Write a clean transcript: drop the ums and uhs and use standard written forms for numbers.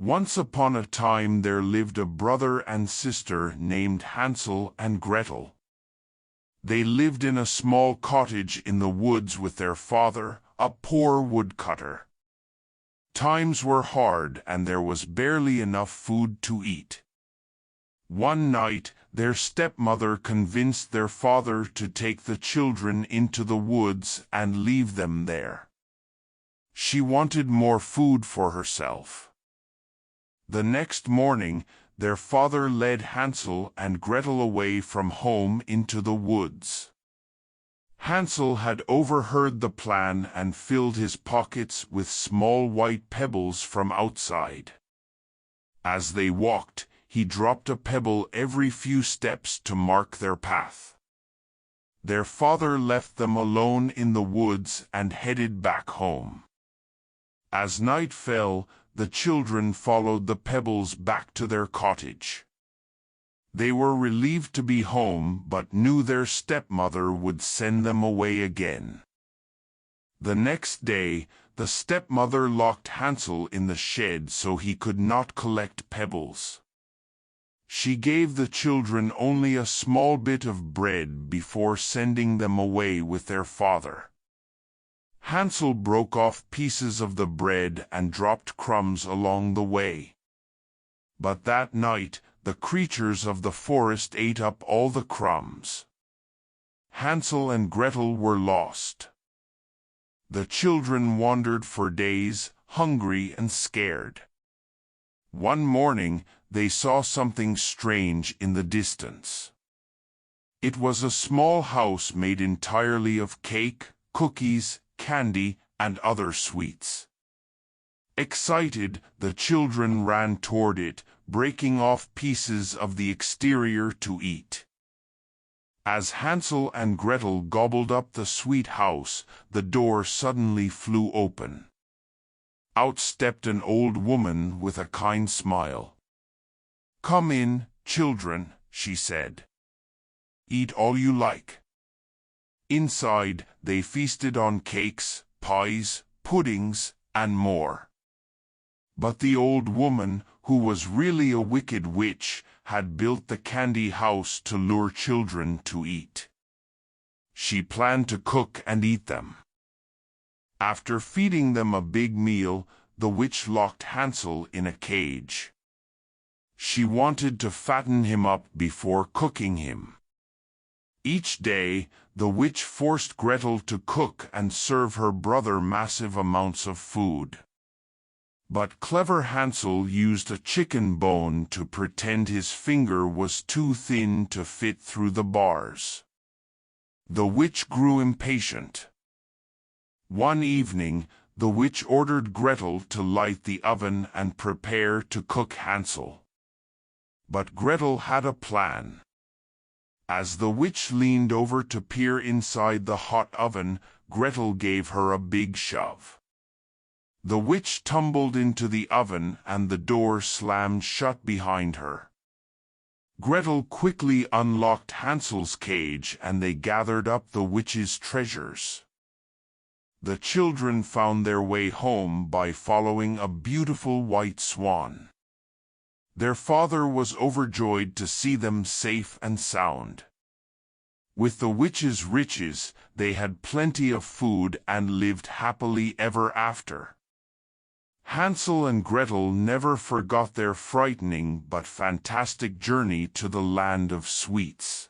Once upon a time there lived a brother and sister named Hansel and Gretel. They lived in a small cottage in the woods with their father, a poor woodcutter. Times were hard and there was barely enough food to eat. One night, their stepmother convinced their father to take the children into the woods and leave them there. She wanted more food for herself. The next morning, their father led Hansel and Gretel away from home into the woods. Hansel had overheard the plan and filled his pockets with small white pebbles from outside. As they walked, he dropped a pebble every few steps to mark their path. Their father left them alone in the woods and headed back home. As night fell, the children followed the pebbles back to their cottage. They were relieved to be home but knew their stepmother would send them away again. The next day, the stepmother locked Hansel in the shed so he could not collect pebbles. She gave the children only a small bit of bread before sending them away with their father. Hansel broke off pieces of the bread and dropped crumbs along the way. But that night, the creatures of the forest ate up all the crumbs. Hansel and Gretel were lost. The children wandered for days, hungry and scared. One morning, they saw something strange in the distance. It was a small house made entirely of cake, cookies, candy, and other sweets. Excited, the children ran toward it, breaking off pieces of the exterior to eat. As Hansel and Gretel gobbled up the sweet house, the door suddenly flew open. Out stepped an old woman with a kind smile. "Come in, children," she said. "Eat all you like." Inside, they feasted on cakes, pies, puddings, and more. But the old woman, who was really a wicked witch, had built the candy house to lure children to eat. She planned to cook and eat them. After feeding them a big meal, the witch locked Hansel in a cage. She wanted to fatten him up before cooking him. Each day, the witch forced Gretel to cook and serve her brother massive amounts of food. But clever Hansel used a chicken bone to pretend his finger was too thin to fit through the bars. The witch grew impatient. One evening, the witch ordered Gretel to light the oven and prepare to cook Hansel. But Gretel had a plan. As the witch leaned over to peer inside the hot oven, Gretel gave her a big shove. The witch tumbled into the oven and the door slammed shut behind her. Gretel quickly unlocked Hansel's cage and they gathered up the witch's treasures. The children found their way home by following a beautiful white swan. Their father was overjoyed to see them safe and sound. With the witch's riches, they had plenty of food and lived happily ever after. Hansel and Gretel never forgot their frightening but fantastic journey to the land of sweets.